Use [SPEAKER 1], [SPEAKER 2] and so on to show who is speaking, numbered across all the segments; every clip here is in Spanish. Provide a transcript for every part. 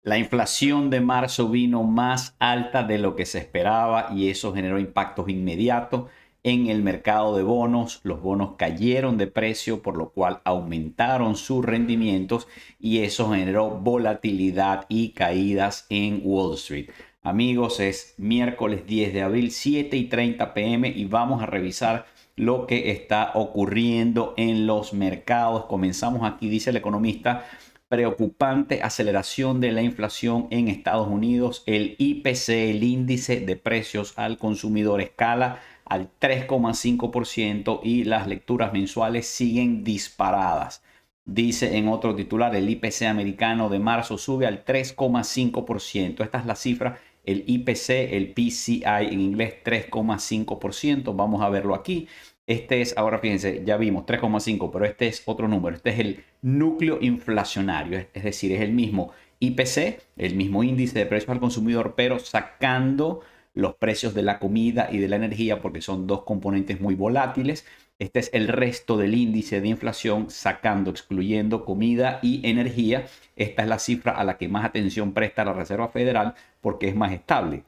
[SPEAKER 1] La inflación de marzo vino más alta de lo que se esperaba y eso generó impactos inmediatos en el mercado de bonos. Los bonos cayeron de precio, por lo cual aumentaron sus rendimientos y eso generó volatilidad y caídas en Wall Street. Amigos, es miércoles 10 de abril, 7:30 p.m. y vamos a revisar lo que está ocurriendo en los mercados. Comenzamos aquí, dice el economista: preocupante aceleración de la inflación en Estados Unidos. El IPC, el índice de precios al consumidor, escala al 3,5% y las lecturas mensuales siguen disparadas. Dice en otro titular: el IPC americano de marzo sube al 3,5%. Esta es la cifra, el IPC, el PCI en inglés, 3,5%. Vamos a verlo aquí. Este es, ahora fíjense, ya vimos 3,5, pero este es otro número. Este es el núcleo inflacionario, es decir, es el mismo IPC, el mismo índice de precios al consumidor, pero sacando los precios de la comida y de la energía, porque son dos componentes muy volátiles. Este es el resto del índice de inflación, sacando, excluyendo comida y energía. Esta es la cifra a la que más atención presta la Reserva Federal porque es más estable.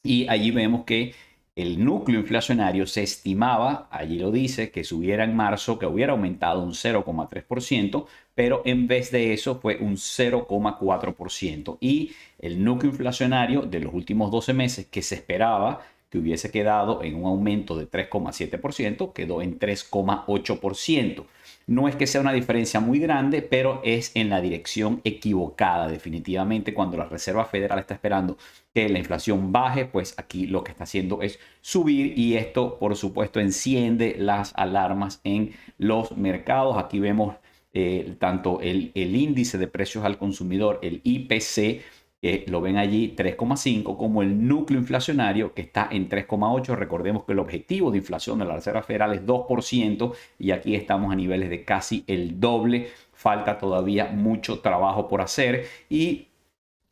[SPEAKER 1] Y allí vemos que el núcleo inflacionario se estimaba, allí lo dice, que subiera en marzo, que hubiera aumentado un 0,3%, pero en vez de eso fue un 0,4%. Y el núcleo inflacionario de los últimos 12 meses, que se esperaba que hubiese quedado en un aumento de 3,7%, quedó en 3,8%. No es que sea una diferencia muy grande, pero es en la dirección equivocada. Definitivamente, cuando la Reserva Federal está esperando que la inflación baje, pues aquí lo que está haciendo es subir y esto, por supuesto, enciende las alarmas en los mercados. Aquí vemos tanto el índice de precios al consumidor, el IPC, que lo ven allí 3,5, como el núcleo inflacionario que está en 3,8. Recordemos que el objetivo de inflación de la Reserva Federal es 2% y aquí estamos a niveles de casi el doble. Falta todavía mucho trabajo por hacer y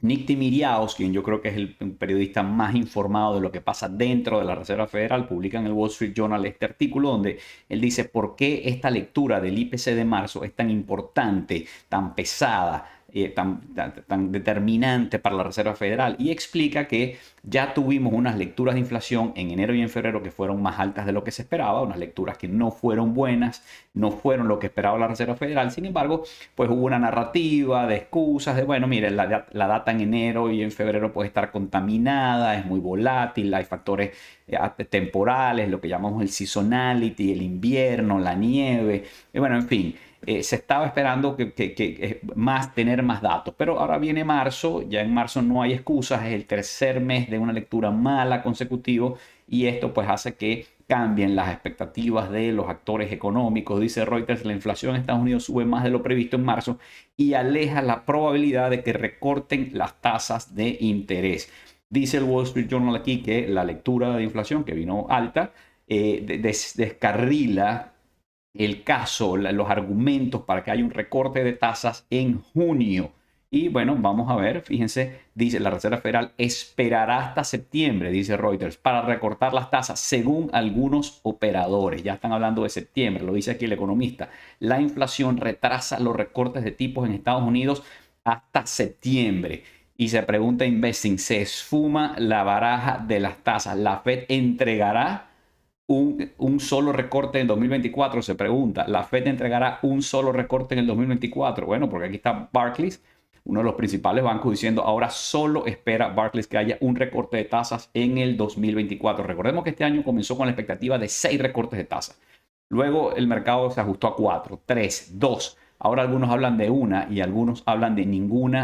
[SPEAKER 1] Nick Timiriaos, quien yo creo que es el periodista más informado de lo que pasa dentro de la Reserva Federal, publica en el Wall Street Journal este artículo donde él dice por qué esta lectura del IPC de marzo es tan importante, tan pesada, tan determinante para la Reserva Federal, y explica que ya tuvimos unas lecturas de inflación en enero y en febrero que fueron más altas de lo que se esperaba, unas lecturas que no fueron buenas, no fueron lo que esperaba la Reserva Federal. Sin embargo, pues hubo una narrativa de excusas de, bueno, miren, la data en enero y en febrero puede estar contaminada, es muy volátil, hay factores temporales, lo que llamamos el seasonality, el invierno, la nieve, y bueno, en fin. Se estaba esperando tener más datos, pero ahora viene marzo, ya en marzo no hay excusas, es el tercer mes de una lectura mala consecutivo y esto pues hace que cambien las expectativas de los actores económicos. Dice Reuters: la inflación en Estados Unidos sube más de lo previsto en marzo y aleja la probabilidad de que recorten las tasas de interés. Dice el Wall Street Journal aquí que la lectura de inflación, que vino alta, descarrila el caso, los argumentos para que haya un recorte de tasas en junio. Y bueno, vamos a ver, fíjense, dice la Reserva Federal esperará hasta septiembre, dice Reuters, para recortar las tasas según algunos operadores. Ya están hablando de septiembre, lo dice aquí el economista. La inflación retrasa los recortes de tipos en Estados Unidos hasta septiembre. Y se pregunta Investing: se esfuma la baraja de las tasas. ¿La Fed entregará un solo recorte en 2024? Se pregunta. ¿La Fed entregará un solo recorte en el 2024? Bueno, porque aquí está Barclays, uno de los principales bancos, diciendo ahora solo espera Barclays que haya un recorte de tasas en el 2024. Recordemos que este año comenzó con la expectativa de 6 recortes de tasas. Luego el mercado se ajustó a 4, 3, 2. Ahora algunos hablan de una y algunos hablan de ningún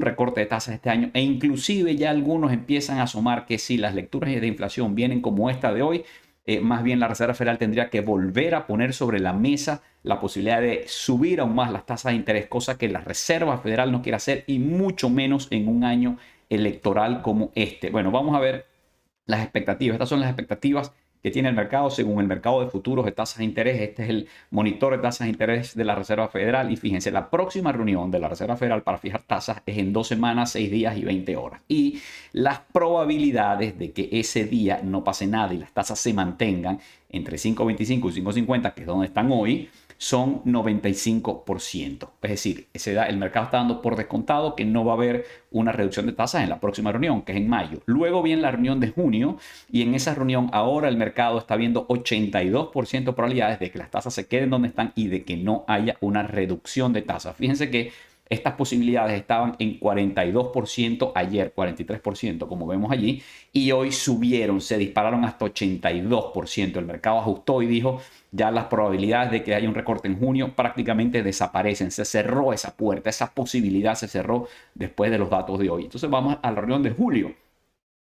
[SPEAKER 1] recorte de tasas este año, e inclusive ya algunos empiezan a asomar que si las lecturas de inflación vienen como esta de hoy, más bien la Reserva Federal tendría que volver a poner sobre la mesa la posibilidad de subir aún más las tasas de interés, cosa que la Reserva Federal no quiere hacer y mucho menos en un año electoral como este. Bueno, vamos a ver las expectativas. Estas son las expectativas que tiene el mercado según el mercado de futuros de tasas de interés. Este es el monitor de tasas de interés de la Reserva Federal. Y fíjense, la próxima reunión de la Reserva Federal para fijar tasas es en 2 semanas, 6 días y 20 horas. Y las probabilidades de que ese día no pase nada y las tasas se mantengan entre 5,25 y 5,50, que es donde están hoy, son 95%. Es decir, el mercado está dando por descontado que no va a haber una reducción de tasas en la próxima reunión, que es en mayo. Luego viene la reunión de junio y en esa reunión ahora el mercado está viendo 82% de probabilidades de que las tasas se queden donde están y de que no haya una reducción de tasas. Fíjense que estas posibilidades estaban en 42% ayer, 43%, como vemos allí, y hoy subieron, se dispararon hasta 82%. El mercado ajustó y dijo, ya las probabilidades de que haya un recorte en junio prácticamente desaparecen. Se cerró esa puerta, esa posibilidad se cerró después de los datos de hoy. Entonces vamos a la reunión de julio.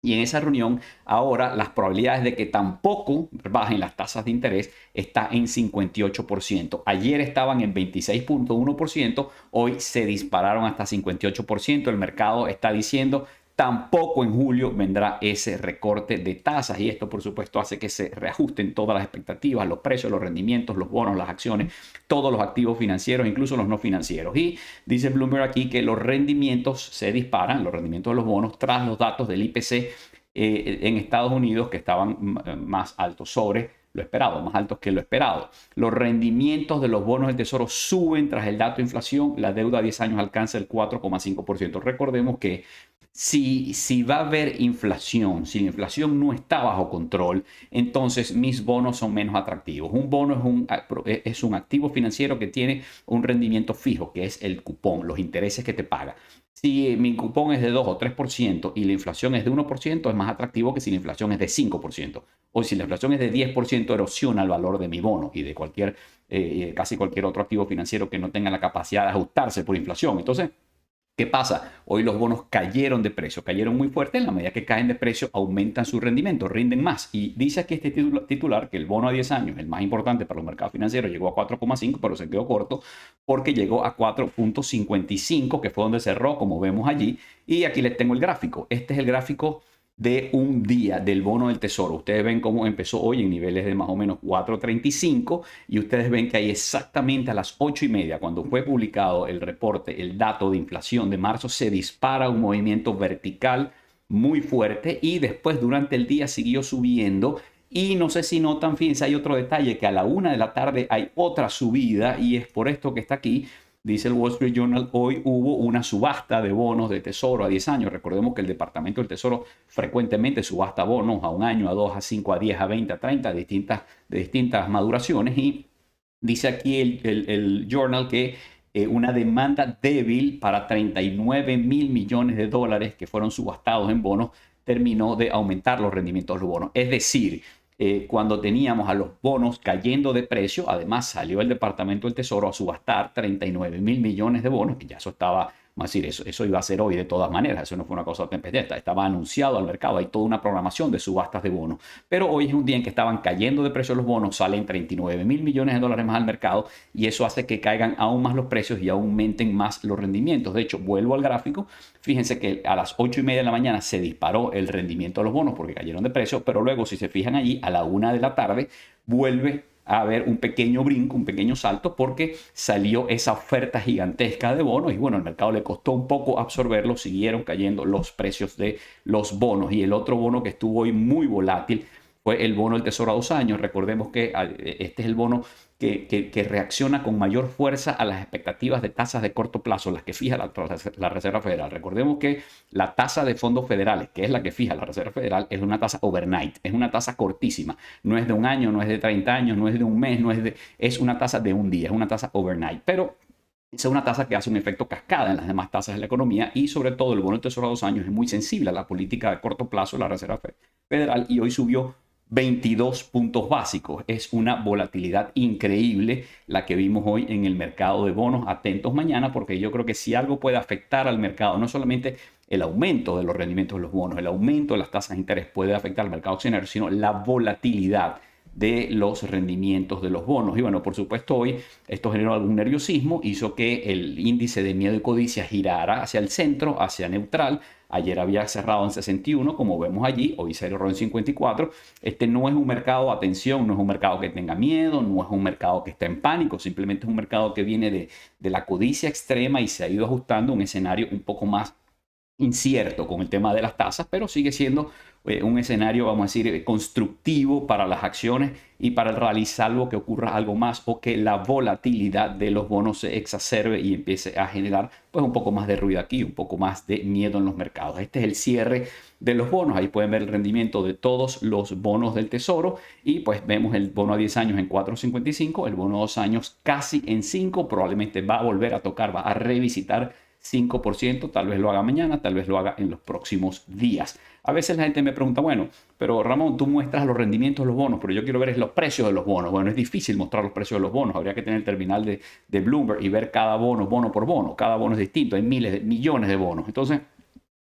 [SPEAKER 1] Y en esa reunión, ahora las probabilidades de que tampoco bajen las tasas de interés está en 58%. Ayer estaban en 26.1%, hoy se dispararon hasta 58%. El mercado está diciendo tampoco en julio vendrá ese recorte de tasas y esto por supuesto hace que se reajusten todas las expectativas, los precios, los rendimientos, los bonos, las acciones, todos los activos financieros, incluso los no financieros. Y dice Bloomberg aquí que los rendimientos se disparan, los rendimientos de los bonos tras los datos del IPC en Estados Unidos que estaban más altos sobre lo esperado, más altos que lo esperado. Los rendimientos de los bonos del tesoro suben tras el dato de inflación. La deuda a 10 años alcanza el 4,5%. Recordemos que si va a haber inflación, si la inflación no está bajo control, entonces mis bonos son menos atractivos. Un bono es un activo financiero que tiene un rendimiento fijo, que es el cupón, los intereses que te paga. Si mi cupón es de 2 o 3% y la inflación es de 1%, es más atractivo que si la inflación es de 5%. O si la inflación es de 10%, erosiona el valor de mi bono y de casi cualquier otro activo financiero que no tenga la capacidad de ajustarse por inflación. Entonces, ¿qué pasa? Hoy los bonos cayeron de precio, cayeron muy fuerte. En la medida que caen de precio, aumentan su rendimiento, rinden más. Y dice aquí este titular que el bono a 10 años, el más importante para los mercados financieros, llegó a 4,5, pero se quedó corto porque llegó a 4,55, que fue donde cerró, como vemos allí. Y aquí les tengo el gráfico. Este es el gráfico de un día del bono del tesoro. Ustedes ven cómo empezó hoy en niveles de más o menos 4.35 y ustedes ven que ahí exactamente a las 8:30, cuando fue publicado el reporte, el dato de inflación de marzo, se dispara un movimiento vertical muy fuerte y después durante el día siguió subiendo. Y no sé si notan, fíjense, hay otro detalle, que a la 1 de la tarde hay otra subida y es por esto que está aquí. Dice el Wall Street Journal, hoy hubo una subasta de bonos de tesoro a 10 años. Recordemos que el Departamento del Tesoro frecuentemente subasta bonos a 1 año, a 2, a 5, a 10, a 20, a 30, de distintas maduraciones. Y dice aquí el Journal que una demanda débil para 39.000 millones de dólares que fueron subastados en bonos terminó de aumentar los rendimientos de los bonos. Es decir, cuando teníamos a los bonos cayendo de precio, además salió el Departamento del Tesoro a subastar 39.000 millones de bonos, que ya eso estaba, vamos a decir, eso iba a ser hoy de todas maneras, eso no fue una cosa tempestiva, estaba anunciado al mercado, hay toda una programación de subastas de bonos, pero hoy es un día en que estaban cayendo de precio los bonos, salen 39.000 millones de dólares más al mercado y eso hace que caigan aún más los precios y aumenten más los rendimientos. De hecho, vuelvo al gráfico, fíjense que a las 8:30 de la mañana se disparó el rendimiento de los bonos porque cayeron de precio, pero luego si se fijan allí, a la 1 de la tarde vuelve a haber un pequeño brinco, un pequeño salto, porque salió esa oferta gigantesca de bonos y bueno, el mercado le costó un poco absorberlo, siguieron cayendo los precios de los bonos. Y el otro bono que estuvo hoy muy volátil fue el bono del Tesoro a 2 años. Recordemos que este es el bono que reacciona con mayor fuerza a las expectativas de tasas de corto plazo, las que fija la Reserva Federal. Recordemos que la tasa de fondos federales, que es la que fija la Reserva Federal, es una tasa overnight, es una tasa cortísima. No es de 1 año, no es de 30 años, no es de un mes, es una tasa de un día, es una tasa overnight. Pero esa es una tasa que hace un efecto cascada en las demás tasas de la economía y sobre todo el bono del Tesoro a 2 años es muy sensible a la política de corto plazo de la Reserva Federal y hoy subió 22 puntos básicos. Es una volatilidad increíble la que vimos hoy en el mercado de bonos. Atentos mañana porque yo creo que si algo puede afectar al mercado, no solamente el aumento de los rendimientos de los bonos, el aumento de las tasas de interés puede afectar al mercado accionario, sino la volatilidad de los rendimientos de los bonos. Y bueno, por supuesto hoy esto generó algún nerviosismo, hizo que el índice de miedo y codicia girara hacia el centro, hacia neutral. Ayer había cerrado en 61, como vemos allí, hoy cerró en 54. Este no es un mercado, atención, no es un mercado que tenga miedo, no es un mercado que está en pánico, simplemente es un mercado que viene de la codicia extrema y se ha ido ajustando a un escenario un poco más incierto con el tema de las tasas, pero sigue siendo un escenario, vamos a decir, constructivo para las acciones y para el rally, salvo que ocurra algo más o que la volatilidad de los bonos se exacerbe y empiece a generar pues un poco más de ruido aquí, un poco más de miedo en los mercados. Este es el cierre de los bonos. Ahí pueden ver el rendimiento de todos los bonos del Tesoro y pues vemos el bono a 10 años en 4.55, el bono a 2 años casi en 5, probablemente va a volver a tocar, va a revisitar 5%, tal vez lo haga mañana, tal vez lo haga en los próximos días. A veces la gente me pregunta, bueno, pero Ramón, tú muestras los rendimientos de los bonos, pero yo quiero ver los precios de los bonos. Bueno, es difícil mostrar los precios de los bonos. Habría que tener el terminal de Bloomberg y ver cada bono, bono por bono. Cada bono es distinto, hay miles, millones de bonos. Entonces,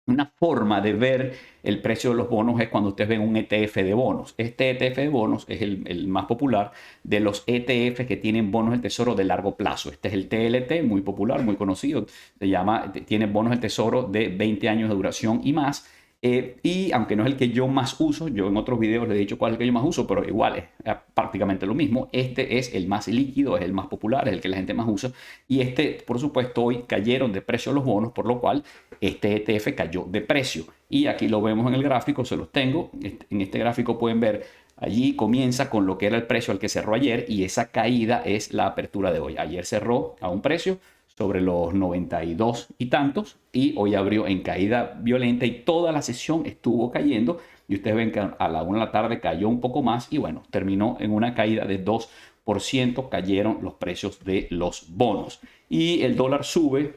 [SPEAKER 1] una forma de ver el precio de los bonos es cuando ustedes ven un ETF de bonos. Este ETF de bonos es el más popular de los ETF que tienen bonos del Tesoro de largo plazo. Este es el TLT, muy popular, muy conocido. Se llama, tiene bonos del Tesoro de 20 años de duración y más. Y aunque no es el que yo más uso, yo en otros videos les he dicho cuál es el que yo más uso, pero igual es prácticamente lo mismo. Este es el más líquido, es el más popular, es el que la gente más usa. Y este, por supuesto, hoy cayeron de precio los bonos, por lo cual este ETF cayó de precio. Y aquí lo vemos en el gráfico, se los tengo. En este gráfico pueden ver, allí comienza con lo que era el precio al que cerró ayer y esa caída es la apertura de hoy. Ayer cerró a un precio sobre los 92 y tantos y hoy abrió en caída violenta y toda la sesión estuvo cayendo y ustedes ven que a la 1 de la tarde cayó un poco más y bueno, terminó en una caída de 2%, cayeron los precios de los bonos y el dólar sube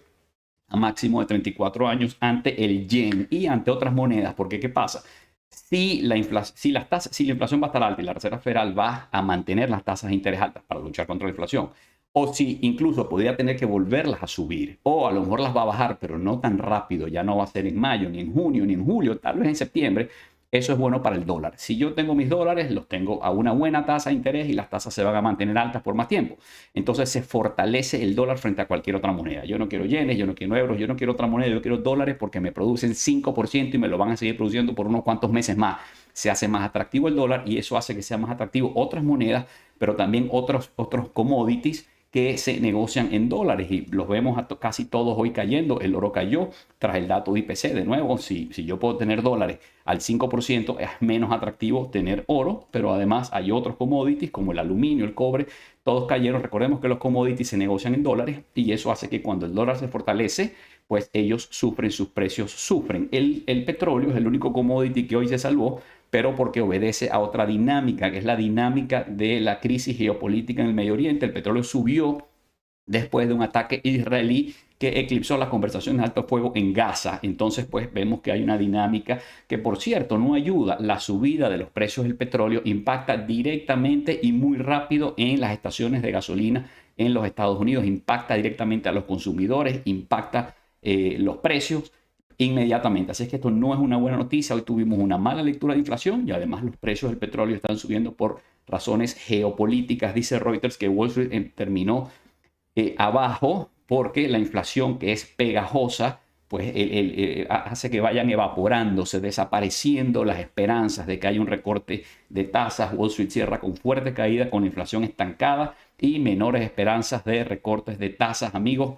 [SPEAKER 1] a máximo de 34 años ante el yen y ante otras monedas, porque ¿qué pasa? Si la inflación va a estar alta y la Reserva Federal va a mantener las tasas de interés altas para luchar contra la inflación, o si incluso podría tener que volverlas a subir, o a lo mejor las va a bajar, pero no tan rápido, ya no va a ser en mayo, ni en junio, ni en julio, tal vez en septiembre, eso es bueno para el dólar. Si yo tengo mis dólares, los tengo a una buena tasa de interés y las tasas se van a mantener altas por más tiempo. Entonces se fortalece el dólar frente a cualquier otra moneda. Yo no quiero yenes, yo no quiero euros, yo no quiero otra moneda, yo quiero dólares porque me producen 5% y me lo van a seguir produciendo por unos cuantos meses más. Se hace más atractivo el dólar y eso hace que sea más atractivo otras monedas, pero también otros commodities que se negocian en dólares y los vemos casi todos hoy cayendo. El oro cayó tras el dato de IPC. De nuevo, si yo puedo tener dólares al 5%, es menos atractivo tener oro, pero además hay otros commodities como el aluminio, el cobre, todos cayeron. Recordemos que los commodities se negocian en dólares y eso hace que cuando el dólar se fortalece, pues ellos sufren, sus precios sufren. El petróleo es el único commodity que hoy se salvó, pero porque obedece a otra dinámica, que es la dinámica de la crisis geopolítica en el Medio Oriente. El petróleo subió después de un ataque israelí que eclipsó las conversaciones de alto fuego en Gaza. Entonces, pues vemos que hay una dinámica que, por cierto, no ayuda. La subida de los precios del petróleo impacta directamente y muy rápido en las estaciones de gasolina en los Estados Unidos, impacta directamente a los consumidores, impacta los precios inmediatamente. Así es que esto no es una buena noticia. Hoy tuvimos una mala lectura de inflación y además los precios del petróleo están subiendo por razones geopolíticas. Dice Reuters que Wall Street terminó abajo porque la inflación, que es pegajosa, pues hace que vayan evaporándose, desapareciendo las esperanzas de que haya un recorte de tasas. Wall Street cierra con fuerte caída, con la inflación estancada y menores esperanzas de recortes de tasas, amigos.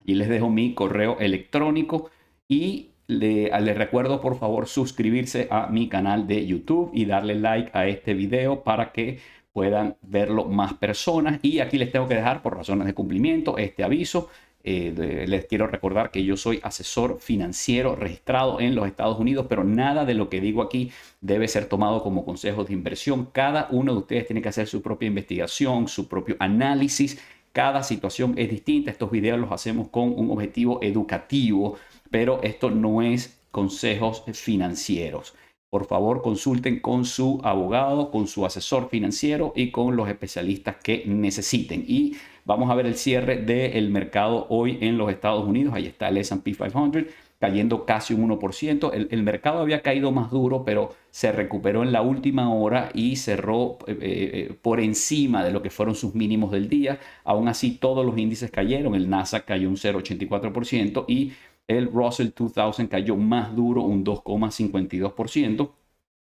[SPEAKER 1] Y les dejo mi correo electrónico y les recuerdo por favor suscribirse a mi canal de YouTube y darle like a este video para que puedan verlo más personas. Y aquí les tengo que dejar por razones de cumplimiento este aviso. Les quiero recordar que yo soy asesor financiero registrado en los Estados Unidos, pero nada de lo que digo aquí debe ser tomado como consejos de inversión. Cada uno de ustedes tiene que hacer su propia investigación, su propio análisis. Cada situación es distinta. Estos videos los hacemos con un objetivo educativo, pero esto no es consejos financieros. Por favor, consulten con su abogado, con su asesor financiero y con los especialistas que necesiten. Y vamos a ver el cierre del mercado hoy en los Estados Unidos. Ahí está el S&P 500 cayendo casi un 1%. El mercado había caído más duro, pero se recuperó en la última hora y cerró por encima de lo que fueron sus mínimos del día. Aún así, todos los índices cayeron. El Nasdaq cayó un 0,84% y el Russell 2000 cayó más duro, un 2,52%.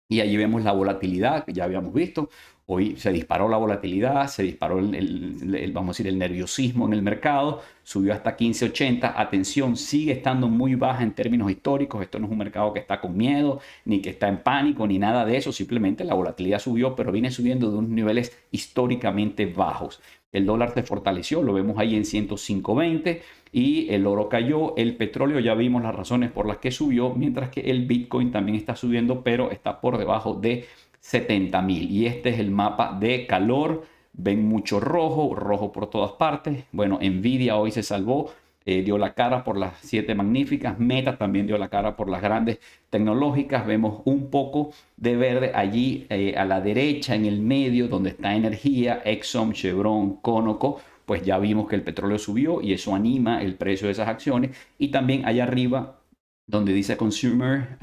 [SPEAKER 1] Y allí vemos la volatilidad que ya habíamos visto. Hoy se disparó la volatilidad, se disparó vamos a decir, el nerviosismo en el mercado, subió hasta 15.80. Atención, sigue estando muy baja en términos históricos. Esto no es un mercado que está con miedo, ni que está en pánico, ni nada de eso. Simplemente la volatilidad subió, pero viene subiendo de unos niveles históricamente bajos. El dólar se fortaleció, lo vemos ahí en 105.20 y el oro cayó. El petróleo ya vimos las razones por las que subió, mientras que el Bitcoin también está subiendo, pero está por debajo de 70.000. Y este es el mapa de calor. Ven mucho rojo, rojo por todas partes. Bueno, Nvidia hoy se salvó, dio la cara por las 7 magníficas. Meta también dio la cara por las grandes tecnológicas. Vemos un poco de verde allí a la derecha, en el medio, donde está energía, Exxon, Chevron, Conoco. Pues ya vimos que el petróleo subió y eso anima el precio de esas acciones. Y también allá arriba, donde dice Consumer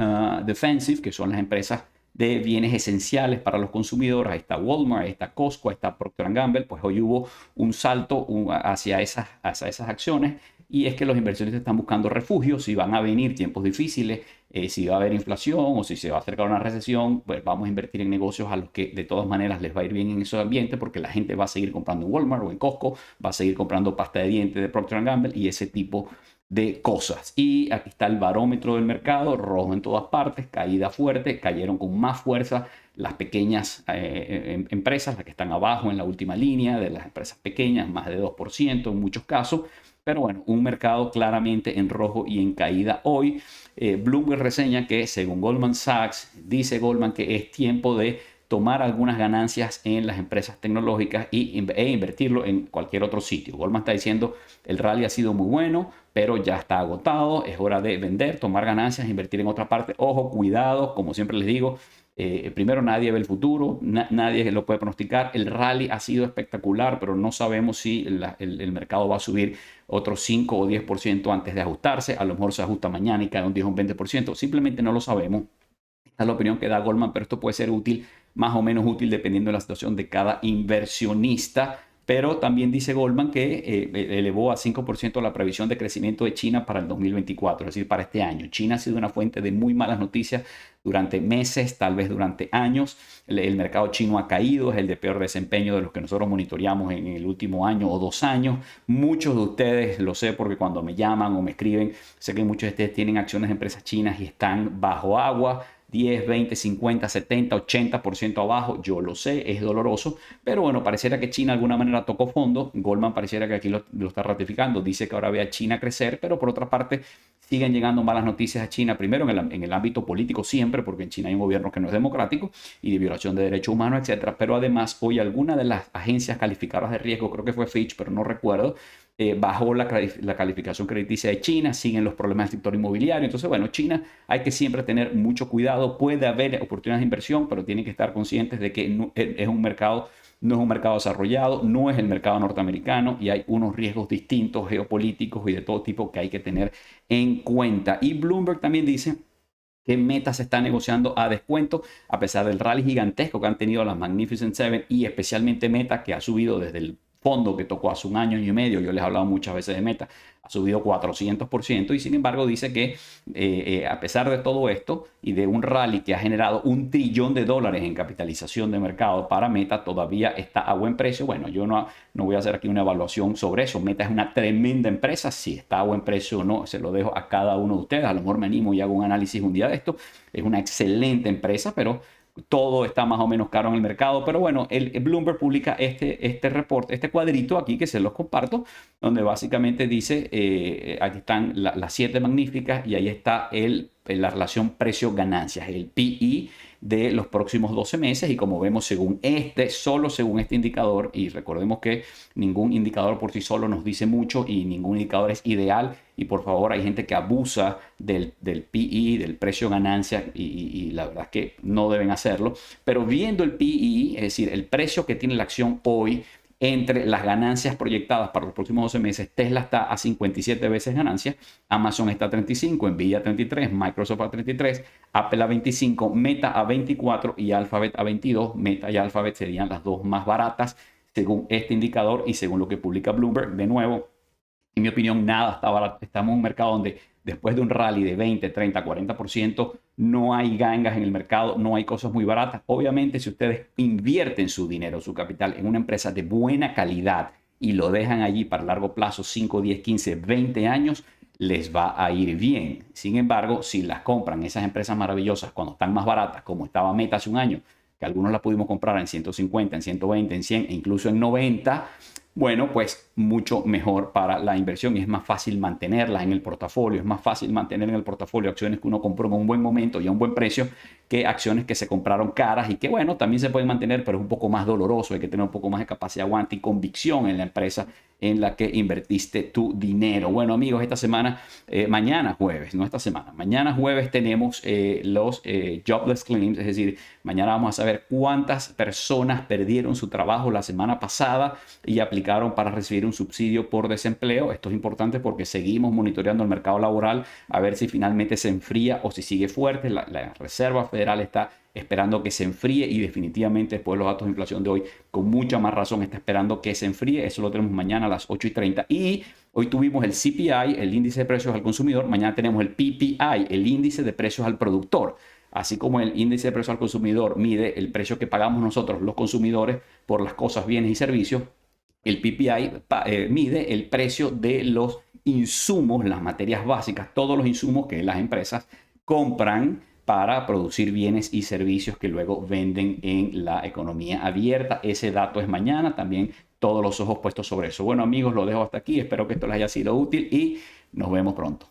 [SPEAKER 1] Defensive, que son las empresas de bienes esenciales para los consumidores. Ahí está Walmart, ahí está Costco, ahí está Procter Gamble. Pues hoy hubo un salto hacia esas acciones, y es que los inversionistas están buscando refugio. Si van a venir tiempos difíciles, si va a haber inflación o si se va a acercar una recesión, pues vamos a invertir en negocios a los que de todas maneras les va a ir bien en esos ambientes, porque la gente va a seguir comprando en Walmart o en Costco, va a seguir comprando pasta de dientes de Procter Gamble y ese tipo de cosas. Y aquí está el barómetro del mercado, rojo en todas partes, caída fuerte. Cayeron con más fuerza las pequeñas empresas, las que están abajo en la última línea de las empresas pequeñas, más de 2% en muchos casos. Pero bueno, un mercado claramente en rojo y en caída hoy. Bloomberg reseña que según Goldman Sachs, dice Goldman que es tiempo de tomar algunas ganancias en las empresas tecnológicas e invertirlo en cualquier otro sitio. Goldman está diciendo el rally ha sido muy bueno, pero ya está agotado, es hora de vender, tomar ganancias, invertir en otra parte. Ojo, cuidado, como siempre les digo, primero nadie ve el futuro, nadie lo puede pronosticar. El rally ha sido espectacular, pero no sabemos si el mercado va a subir otro 5 o 10% antes de ajustarse. A lo mejor se ajusta mañana y cae un 10 o un 20%, simplemente no lo sabemos. Esta es la opinión que da Goldman, pero esto puede ser útil, más o menos útil, dependiendo de la situación de cada inversionista. Pero también dice Goldman que elevó a 5% la previsión de crecimiento de China para el 2024, es decir, para este año. China ha sido una fuente de muy malas noticias durante meses, tal vez durante años. El mercado chino ha caído, es el de peor desempeño de los que nosotros monitoreamos en el último año o 2 años. Muchos de ustedes, lo sé porque cuando me llaman o me escriben, sé que muchos de ustedes tienen acciones de empresas chinas y están bajo agua. 10, 20, 50, 70, 80% abajo. Yo lo sé, es doloroso, pero bueno, pareciera que China de alguna manera tocó fondo. Goldman pareciera que aquí lo está ratificando. Dice que ahora ve a China crecer, pero por otra parte siguen llegando malas noticias a China, primero en el ámbito político siempre, porque en China hay un gobierno que no es democrático y de violación de derechos humanos, etcétera. Pero además hoy alguna de las agencias calificadoras de riesgo, creo que fue Fitch, pero no recuerdo, bajó la calificación crediticia de China. Siguen los problemas del sector inmobiliario. Entonces, bueno, China hay que siempre tener mucho cuidado. Puede haber oportunidades de inversión, pero tienen que estar conscientes de que no es un mercado desarrollado, no es el mercado norteamericano, y hay unos riesgos distintos geopolíticos y de todo tipo que hay que tener en cuenta. Y Bloomberg también dice que Meta se está negociando a descuento, a pesar del rally gigantesco que han tenido las Magnificent Seven, y especialmente Meta, que ha subido desde el fondo que tocó hace un año y medio. Yo les he hablado muchas veces de Meta, ha subido 400%, y sin embargo dice que a pesar de todo esto y de un rally que ha generado $1 trillón en capitalización de mercado para Meta, todavía está a buen precio. Bueno, yo no voy a hacer aquí una evaluación sobre eso. Meta es una tremenda empresa. Si está a buen precio o no, se lo dejo a cada uno de ustedes. A lo mejor me animo y hago un análisis un día de esto. Es una excelente empresa, pero todo está más o menos caro en el mercado. Pero bueno, el Bloomberg publica este reporte, este cuadrito aquí que se los comparto, donde básicamente dice, aquí están las 7 magníficas, y ahí está la relación precio-ganancias, el PE de los próximos 12 meses. Y como vemos, solo según este indicador, y recordemos que ningún indicador por sí solo nos dice mucho y ningún indicador es ideal, y por favor, hay gente que abusa del PE, del precio ganancia, y la verdad es que no deben hacerlo. Pero viendo el PE, es decir, el precio que tiene la acción hoy entre las ganancias proyectadas para los próximos 12 meses, Tesla está a 57 veces ganancias, Amazon está a 35, Nvidia a 33, Microsoft a 33, Apple a 25, Meta a 24 y Alphabet a 22. Meta y Alphabet serían las dos más baratas según este indicador y según lo que publica Bloomberg. De nuevo, en mi opinión, nada está barato. Estamos en un mercado donde después de un rally de 20, 30, 40%, no hay gangas en el mercado, no hay cosas muy baratas. Obviamente, si ustedes invierten su dinero, su capital en una empresa de buena calidad y lo dejan allí para largo plazo, 5, 10, 15, 20 años, les va a ir bien. Sin embargo, si las compran esas empresas maravillosas cuando están más baratas, como estaba Meta hace un año, que algunos la pudimos comprar en 150, en 120, en 100 e incluso en 90, bueno, pues mucho mejor para la inversión y es más fácil mantenerlas en el portafolio. Es más fácil mantener en el portafolio acciones que uno compró en un buen momento y a un buen precio que acciones que se compraron caras y que, bueno, también se pueden mantener, pero es un poco más doloroso. Hay que tener un poco más de capacidad de aguante y convicción en la empresa en la que invertiste tu dinero. Bueno, amigos, esta semana, mañana jueves, no esta semana, mañana jueves tenemos los jobless claims, es decir, mañana vamos a saber cuántas personas perdieron su trabajo la semana pasada y aplicaron para recibir un subsidio por desempleo. Esto es importante porque seguimos monitoreando el mercado laboral a ver si finalmente se enfría o si sigue fuerte. La Reserva Federal está esperando que se enfríe y definitivamente después de los datos de inflación de hoy, con mucha más razón, está esperando que se enfríe. Eso lo tenemos mañana a las 8:30. Y hoy tuvimos el CPI, el índice de precios al consumidor. Mañana tenemos el PPI, el índice de precios al productor. Así como el índice de precios al consumidor mide el precio que pagamos nosotros los consumidores por las cosas, bienes y servicios, el PPI mide el precio de los insumos, las materias básicas, todos los insumos que las empresas compran para producir bienes y servicios que luego venden en la economía abierta. Ese dato es mañana, también todos los ojos puestos sobre eso. Bueno, amigos, lo dejo hasta aquí. Espero que esto les haya sido útil y nos vemos pronto.